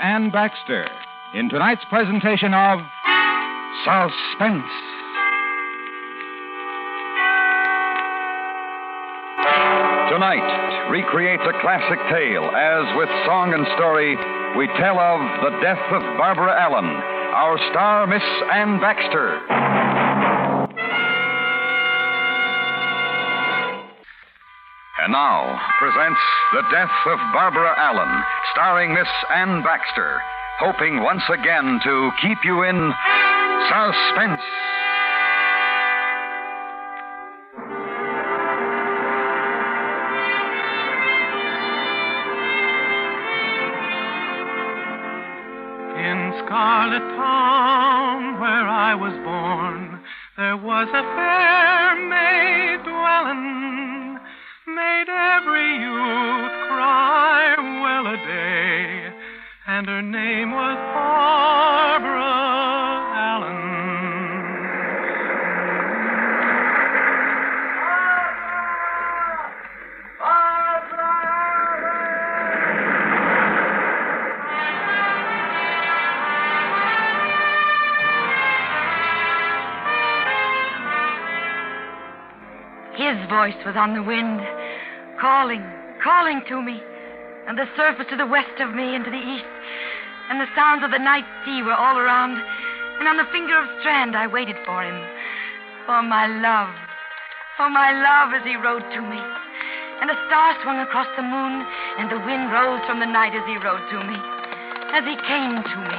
Ann Baxter in tonight's presentation of Suspense. Tonight, recreates a classic tale as, with song and story, we tell of the death of Barbara Allen, our star, Miss Ann Baxter. And now presents The Death of Barbara Allen, starring Miss Ann Baxter, hoping once again to keep you in suspense. In Scarlet Town, where I was born, there was a fair maid dwelling, made every youth cry well a day, and her name was Barbara Allen. His voice was on the wind, calling to me, and the surf was to the west of me and to the east, and the sounds of the night sea were all around, and on the finger of strand I waited for him, for my love as he rode to me, and a star swung across the moon, and the wind rose from the night as he rode to me, as he came to me.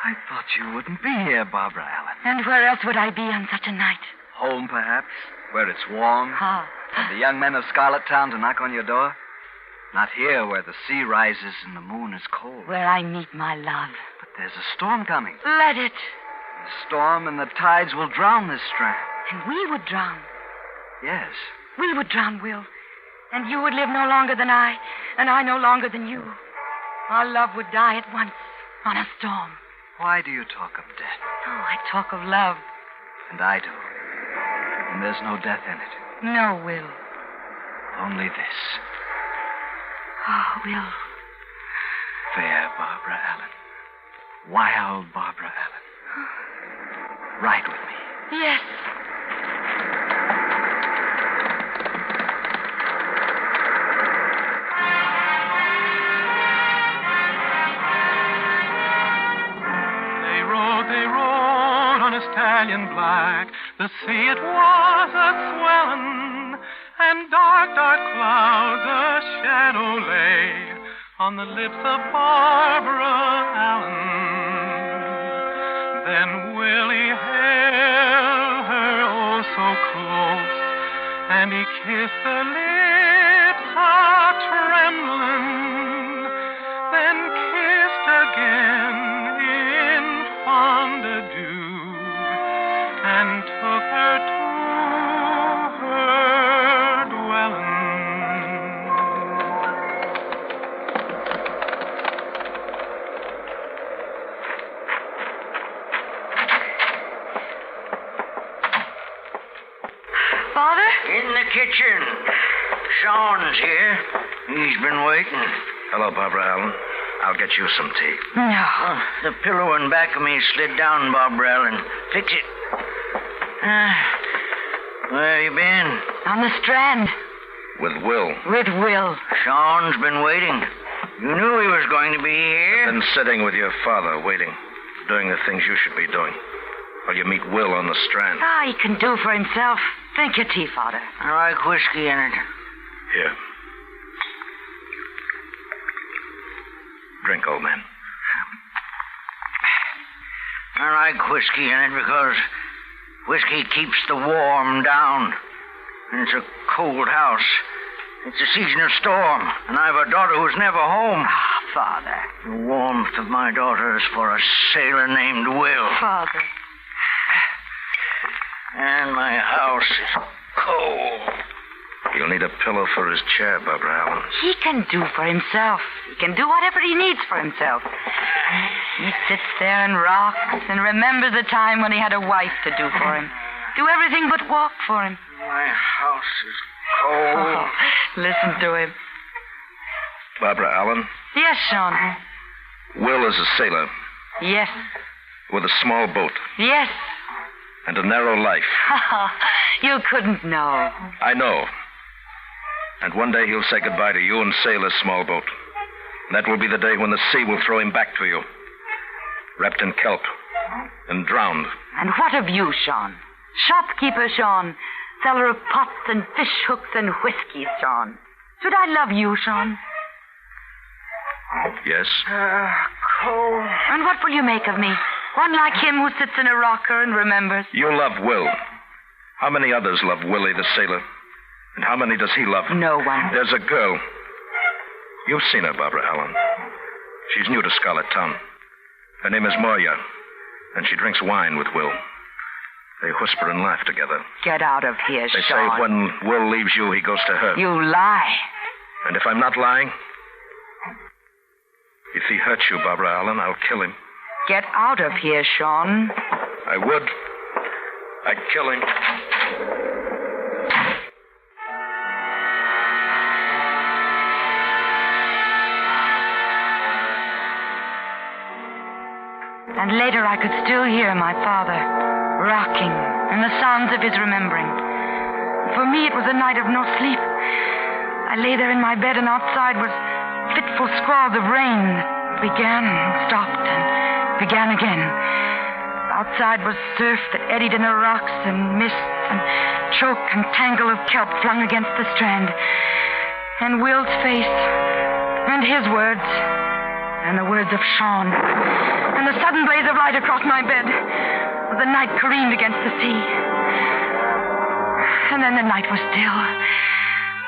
I thought you wouldn't be here, Barbara Allen. And where else would I be on such a night? Home, perhaps, where it's warm. Ah. And the young men of Scarlet Town to knock on your door. Not here, where the sea rises and the moon is cold. Where I meet my love. But there's a storm coming. Let it. The storm and the tides will drown this strand. And we would drown. Yes. We would drown, Will. And you would live no longer than I, and I no longer than you. Our love would die at once on a storm. Why do you talk of death? Oh, I talk of love. And I do. And there's no death in it. No, Will. Only this. Oh, Will. Fair Barbara Allen. Wild Barbara Allen. Ride with me. Yes. They rode on a stallion black. The sea it was a-swellin', and dark clouds a shadow lay on the lips of Barbara Allen. Then Willie held her oh so close, and he kissed her lips a-tremblin', then kissed again in fond adieu, and took her to her dwelling. Father? In the kitchen. Sean's here. He's been waiting. Hello, Barbara Allen. I'll get you some tea. No. Oh, the pillow in back of me slid down, Barbara Allen. Fix it. Where you been? On the strand. With Will. With Will. Sean's been waiting. You knew he was going to be here. Been sitting with your father, waiting, doing the things you should be doing, while you meet Will on the strand. Ah, he can do for himself. Drink your tea, Father. I like whiskey in it. Here. Drink, old man. I like whiskey in it because whiskey keeps the warm down. And it's a cold house. It's a season of storm, and I have a daughter who's never home. Ah, Father. The warmth of my daughter is for a sailor named Will. Father. And my house is cold. You'll need a pillow for his chair, Barbara Allen. He can do for himself. He can do whatever he needs for himself. He sits there and rocks and remembers the time when he had a wife to do for him. Do everything but walk for him. My house is Oh, listen to him. Barbara Allen, Yes, Sean. Will is a sailor Yes. with a small boat Yes. and a narrow life. You couldn't know. I know. And one day he'll say goodbye to you and sail his small boat. And that will be the day when the sea will throw him back to you, wrapped in kelp and drowned. And what of you, Sean? Shopkeeper Sean, seller of pots and fish hooks and whiskey, Sean. Should I love you, Sean? Yes? Cold. And what will you make of me? One like him who sits in a rocker and remembers. You love Will. How many others love Willie the sailor? And how many does he love? No one. There's a girl. You've seen her, Barbara Allen. She's new to Scarlet Town. Her name is Moya, and she drinks wine with Will. They whisper and laugh together. Get out of here, They Sean. say when Will leaves you, he goes to her. You lie. And if I'm not lying, if he hurts you, Barbara Allen, I'll kill him. Get out of here, Sean. I would. I'd kill him. And later I could still hear my father rocking and the sounds of his remembering. For me, it was a night of no sleep. I lay there in my bed, and outside was fitful squalls of rain that began and stopped and began again. Outside was surf that eddied in the rocks and mists and choke and tangle of kelp flung against the strand. And Will's face and his words and the words of Sean and the sudden blaze of light across my bed as the night careened against the sea. And then the night was still.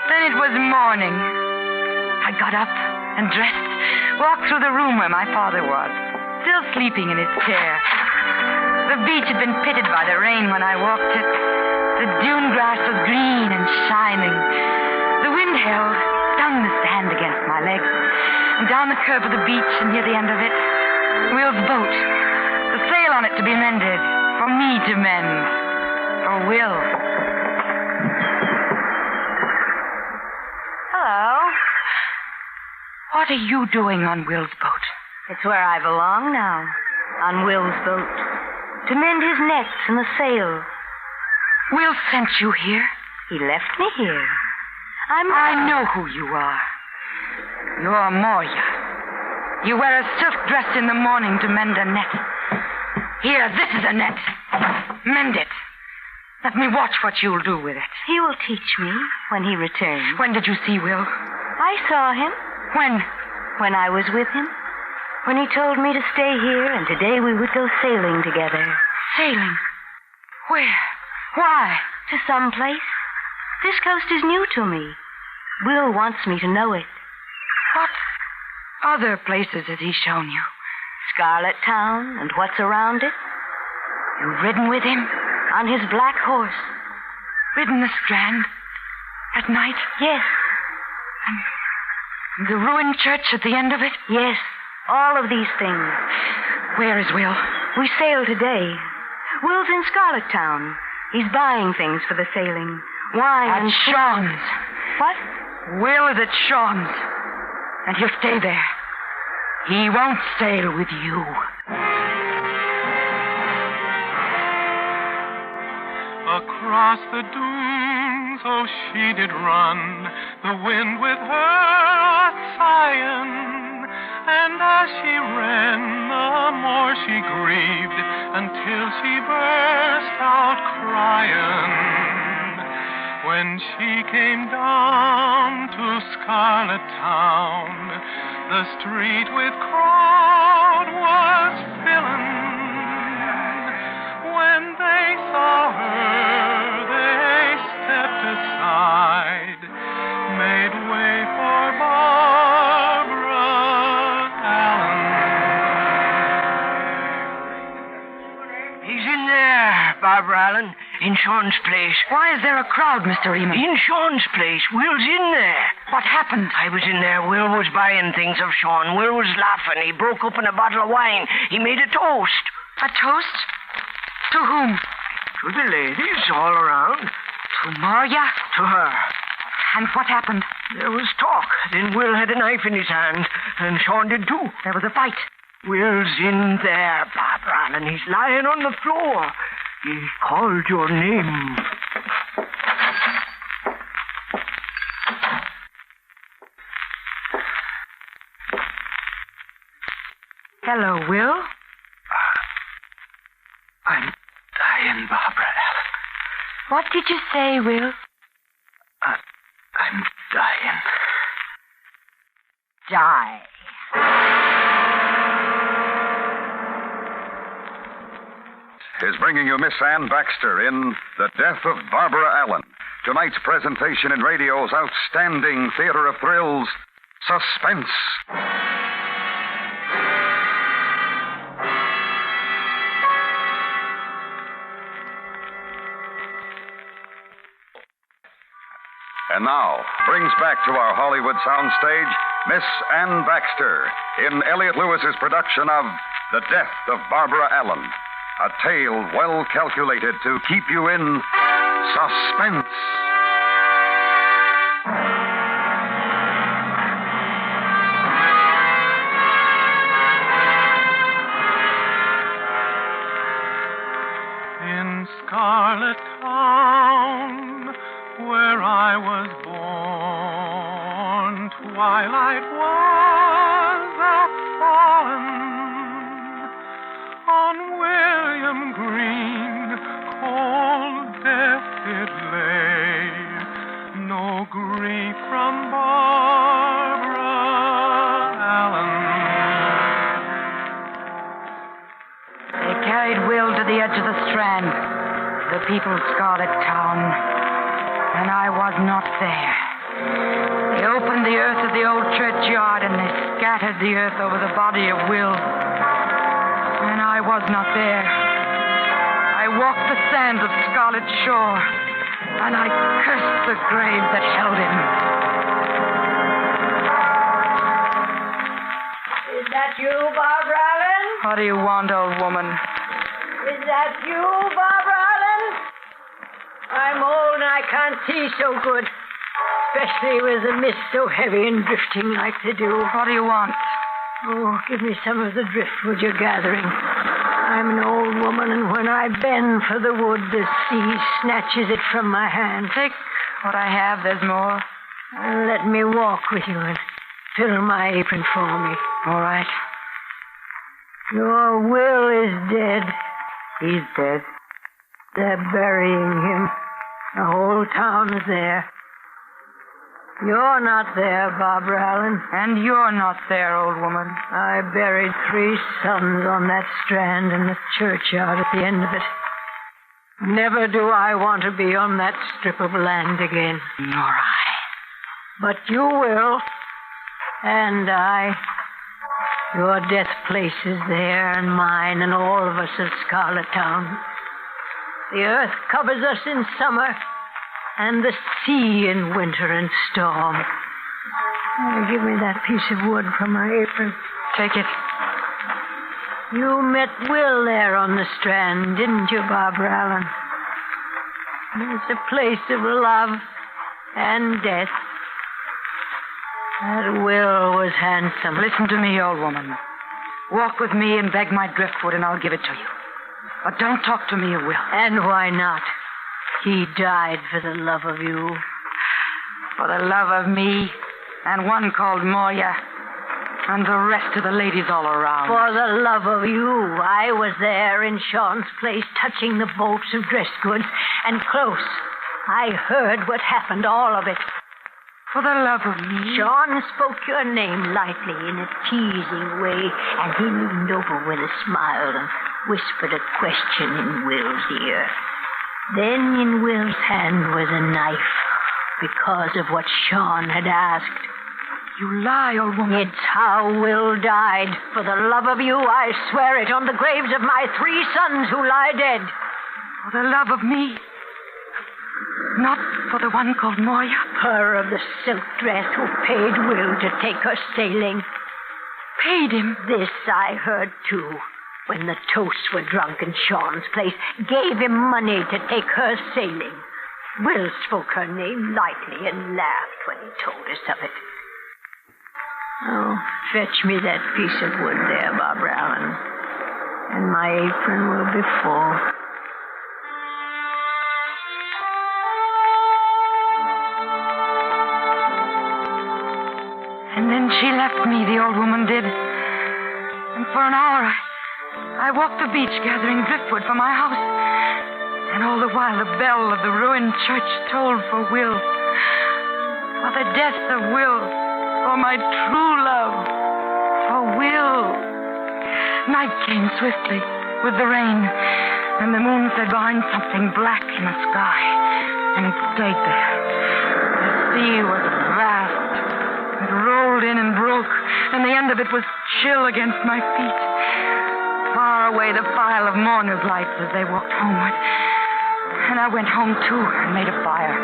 Then it was morning. I got up and dressed, walked through the room where my father was, still sleeping in his chair. The beach had been pitted by the rain when I walked it. The dune grass was green and shining. The wind held, stung the sand against my legs. And down the curve of the beach and near the end of it, Will's boat. The sail on it to be mended. For me to mend. For Will. Hello. What are you doing on Will's boat? It's where I belong now. On Will's boat. To mend his nets and the sail. Will sent you here? He left me here. I know who you are. You're Moya. You wear a silk dress in the morning to mend a net. Here, this is a net. Mend it. Let me watch what you'll do with it. He will teach me when he returns. When did you see Will? I saw him. When? When I was with him. When he told me to stay here, and today we would go sailing together. Sailing? Where? Why? To some place. This coast is new to me. Will wants me to know it. What other places has he shown you? Scarlet Town and what's around it. You've ridden with him? On his black horse. Ridden the Strand? At night? Yes. And the ruined church at the end of it? Yes. All of these things. Where is Will? We sail today. Will's in Scarlet Town. He's buying things for the sailing. Wine At and Sean's. What? Will is at Sean's. And he'll stay there. He won't sail with you. Across the dunes, oh, she did run, the wind with her sighing. And as she ran, the more she grieved, until she burst out crying. When she came down to Scarlet Town, the street with crowd was filling. When they saw her, they stepped aside, made way for Barbara Allen. He's in there, Barbara Allen, in Sean's place. Why is there a crowd, Mr. Eamon? In Sean's place. Will's in there. What happened? I was in there. Will was buying things of Sean. Will was laughing. He broke open a bottle of wine. He made a toast. A toast? To whom? To the ladies all around. To Moya? To her. And what happened? There was talk. Then Will had a knife in his hand, and Sean did too. There was a fight. Will's in there, Barbara Allen. He's lying on the floor. He called your name. Hello, Will. I'm dying, Barbara Allen. What did you say, Will? I'm dying. Die. Is bringing you Miss Ann Baxter in The Death of Barbara Allen. Tonight's presentation in radio's outstanding theater of thrills, Suspense. And now, brings back to our Hollywood soundstage Miss Ann Baxter in Elliot Lewis's production of The Death of Barbara Allen. A tale well calculated to keep you in suspense. In Scarlet Town, where I was born, twilight was a-fallen on William Green, cold death it lay, no grief from Barbara Allen. They carried Will to the edge of the Strand, the people's Scarlet Town, and I was not there. They opened the earth of the old churchyard, and they scattered the earth over the body of Will. And I was not there. I walked the sands of Scarlet Shore, and I cursed the grave that held him. Is that you, Barbara Allen? What do you want, old woman? Is that you, Barbara Allen? I'm old and I can't see so good, especially with the mist so heavy and drifting like they do. What do you want? Oh, give me some of the driftwood you're gathering. I'm an old woman, and when I bend for the wood, the sea snatches it from my hand. Take what I have, there's more. Let me walk with you and fill my apron for me. All right. Your Will is dead. He's dead. They're burying him. The whole town is there. You're not there, Barbara Allen. And you're not there, old woman. I buried 3 sons on that strand in the churchyard at the end of it. Never do I want to be on that strip of land again. Nor I. But you will. And I. Your death place is there, and mine, and all of us of Scarlet Town. The earth covers us in summer, and the sea in winter and storm. Give me that piece of wood from my apron. Take it. You met Will there on the strand, didn't you, Barbara Allen? It's a place of love and death. That Will was handsome. Listen to me, old woman. Walk with me and beg my driftwood, and I'll give it to you. But don't talk to me of Will. And why not? He died for the love of you. For the love of me, and one called Moya, and the rest of the ladies all around. For the love of you. I was there in Sean's place, touching the bolts of dress goods, and close. I heard what happened, all of it. For the love of me? Sean spoke your name lightly in a teasing way, and he leaned over with a smile and whispered a question in Will's ear. Then in Will's hand was a knife, because of what Sean had asked. You lie, old woman. It's how Will died. For the love of you, I swear it on the graves of my 3 sons who lie dead. For the love of me? Not for the one called Moya? Her of the silk dress who paid Will to take her sailing. Paid him? This I heard, too, when the toasts were drunk in Sean's place. Gave him money to take her sailing. Will spoke her name lightly and laughed when he told us of it. Oh, fetch me that piece of wood there, Barbara Allen, and my apron will be full. And then she left me, the old woman did. And for an hour, I walked the beach gathering driftwood for my house. And all the while, the bell of the ruined church tolled for Will. For the death of Will. For my true love. For Will. Night came swiftly with the rain. And the moon slid behind something black in the sky. And it stayed there. The sea was vast. It rolled in and broke, and the end of it was chill against my feet. Far away the file of mourners' lights as they walked homeward. And I went home, too, and made a fire.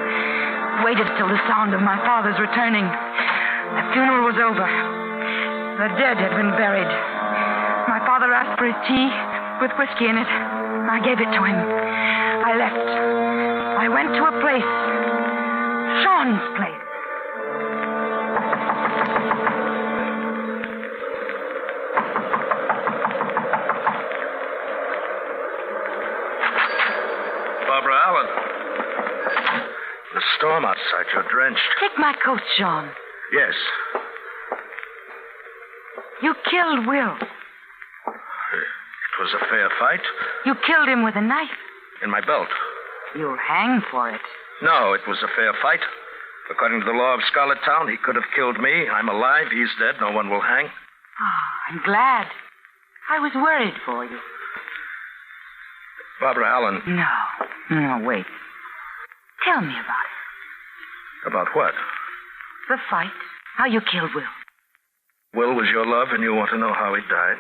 Waited till the sound of my father's returning. The funeral was over. The dead had been buried. My father asked for his tea with whiskey in it. I gave it to him. I left. I went to a place. Sean's place. Barbara Allen. The storm outside. You're drenched. Take my coat, Sean. Yes. You killed Will. It was a fair fight. You killed him with a knife. In my belt. You'll hang for it. No, it was a fair fight. According to the law of Scarlet Town, he could have killed me. I'm alive. He's dead. No one will hang. Oh, I'm glad. I was worried for you. Barbara Allen. No, wait. Tell me about it. About what? The fight. How you killed Will. Will was your love, and you want to know how he died?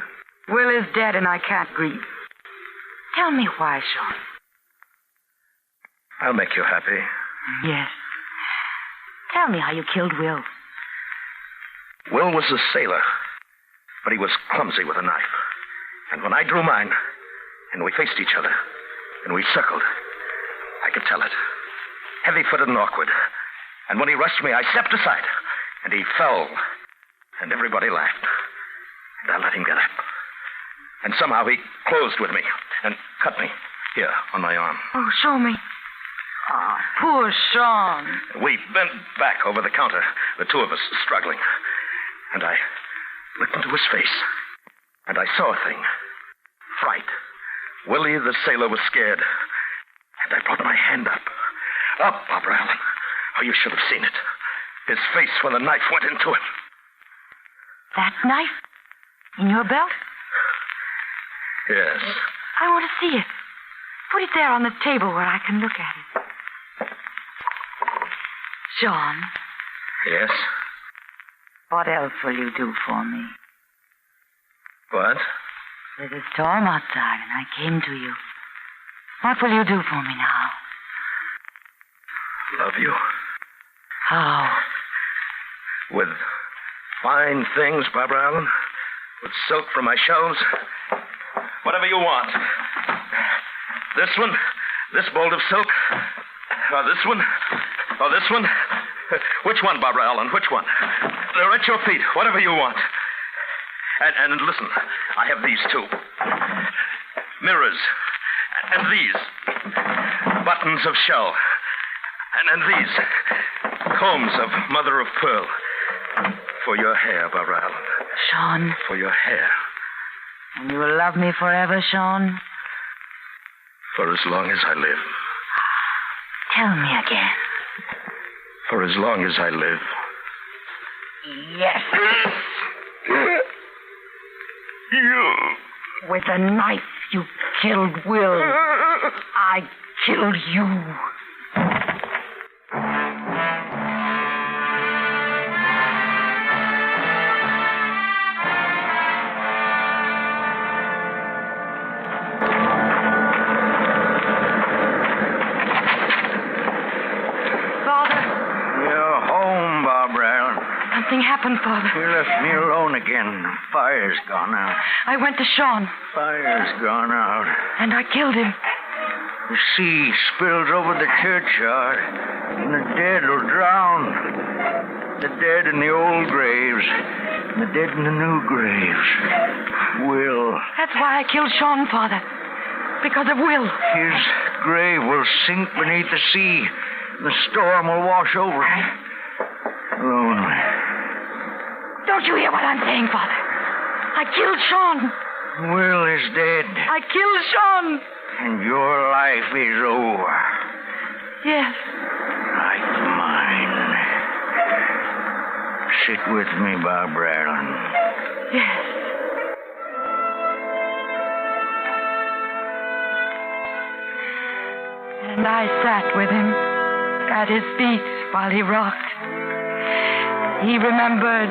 Will is dead, and I can't grieve. Tell me why, Sean. I'll make you happy. Yes. Tell me how you killed Will. Will was a sailor, but he was clumsy with a knife. And when I drew mine, and we faced each other, and we circled, I could tell it. Heavy-footed and awkward. And when he rushed me, I stepped aside, and he fell, and everybody laughed. And I let him get up. And somehow he closed with me and cut me here on my arm. Oh, show me. Oh, poor Sean. We bent back over the counter, the two of us struggling. And I looked into his face, and I saw a thing. Fright. Willie the sailor was scared. And I brought my hand up. Up, Barbara Allen. Oh, you should have seen it. His face when the knife went into it. That knife? In your belt? Yes. I want to see it. Put it there on the table where I can look at it. Sean. Yes? What else will you do for me? What? There's a storm outside, and I came to you. What will you do for me now? Love you. How? With fine things, Barbara Allen. With silk from my shelves. Whatever you want. This one? This bolt of silk? Or this one? Or this one? Which one, Barbara Allen? Which one? They're at your feet. Whatever you want. And listen, I have these too. Mirrors. And these. Buttons of shell. And these. Combs of mother of pearl. For your hair, Barbara Allen. Sean. For your hair. And you will love me forever, Sean? For as long as I live. Tell me again. For as long as I live. Yes. You. With a knife, you killed Will. I killed you. Something happened, Father. You left me alone again. Fire's gone out. I went to Sean. Fire's gone out. And I killed him. The sea spills over the churchyard, and the dead will drown. The dead in the old graves, and the dead in the new graves. Will. That's why I killed Sean, Father. Because of Will. His grave will sink beneath the sea. The storm will wash over it. Lonely. Don't you hear what I'm saying, Father? I killed Sean. Will is dead. I killed Sean. And your life is over. Yes. Like mine. Sit with me, Barbara Allen. Yes. And I sat with him at his feet while he rocked. He remembered,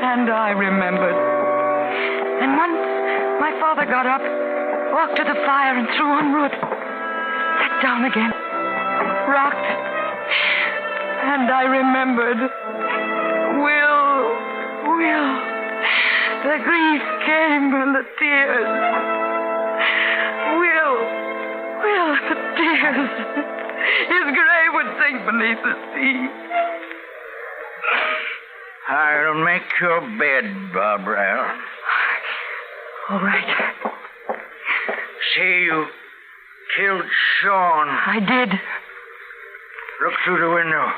and I remembered. And once my father got up, walked to the fire and threw on wood, sat down again, rocked, and I remembered. Will, the grief came and the tears. Will, the tears. His grave would sink beneath the sea. I'll make your bed, Barbara. All right. See, you killed Sean. I did. Look through the window.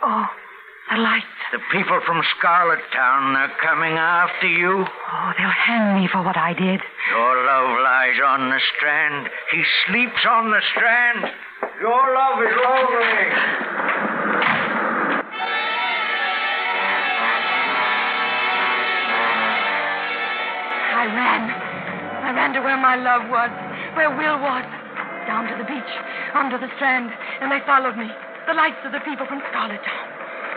Oh, the lights. The people from Scarlet Town are coming after you. Oh, they'll hang me for what I did. Your love lies on the strand. He sleeps on the strand. Your love is lonely. I ran to where my love was, where Will was, down to the beach, under the strand, and they followed me, the lights of the people from Scarlet Town,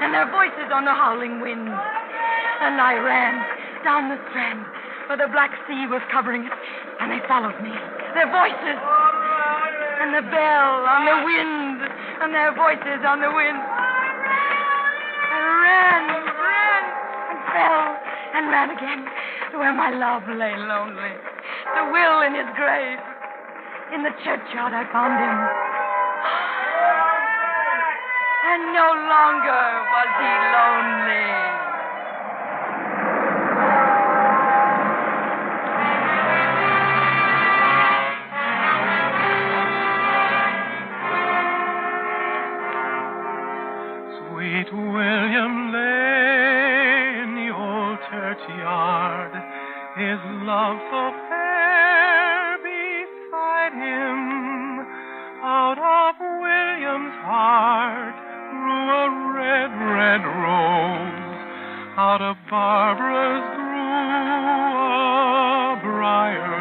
and their voices on the howling wind. And I ran down the strand, where the black sea was covering it, and they followed me, their voices, and the bell on the wind, and their voices on the wind. I ran, and fell, and ran again, to where my love lay lonely, to Will in his grave. In the churchyard I found him. And no longer was he lonely. Sweet William lay in the old churchyard, his love so fair beside him. Out of William's heart grew a red, red rose. Out of Barbara's grew a briar.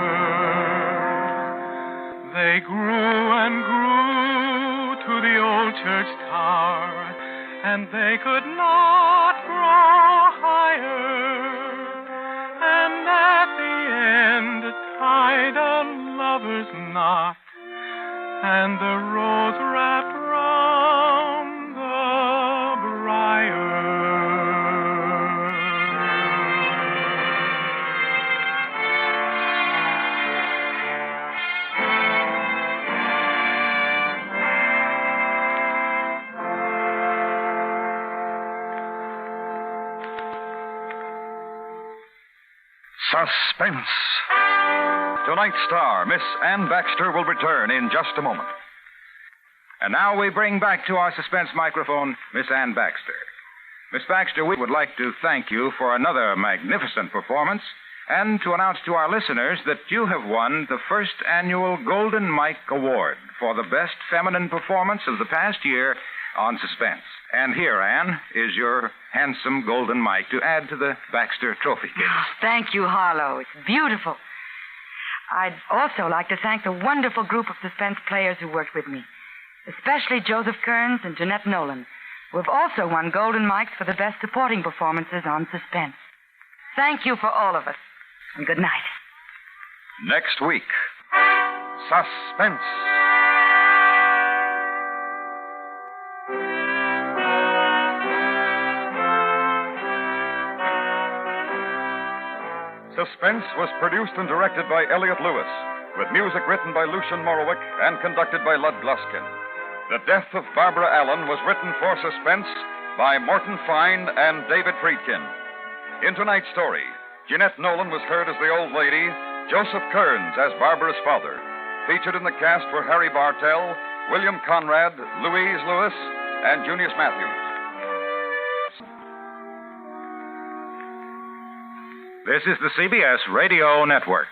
They grew and grew to the old church tower, and they could not grow higher. And at the end tied a lover's knot, and the rose wrapped round the briar. Suspense. Tonight's star, Miss Ann Baxter, will return in just a moment. And now we bring back to our suspense microphone Miss Ann Baxter. Miss Baxter, we would like to thank you for another magnificent performance and to announce to our listeners that you have won the first annual Golden Mike Award for the best feminine performance of the past year on Suspense. And here, Ann, is your handsome Golden Mike to add to the Baxter trophy case. Oh, thank you, Harlow. It's beautiful. I'd also like to thank the wonderful group of suspense players who worked with me, especially Joseph Kearns and Jeanette Nolan, who have also won Golden Mikes for the best supporting performances on Suspense. Thank you for all of us, and good night. Next week, Suspense. Suspense was produced and directed by Elliott Lewis. with music written by Lucian Morowick and conducted by Lud Gluskin. The Death of Barbara Allen was written for Suspense by Morton Fine and David Friedkin. In tonight's story, Jeanette Nolan was heard as the old lady, Joseph Kearns as Barbara's father. Featured in the cast were Harry Bartell, William Conrad, Louise Lewis, and Junius Matthews. This is the CBS Radio Network.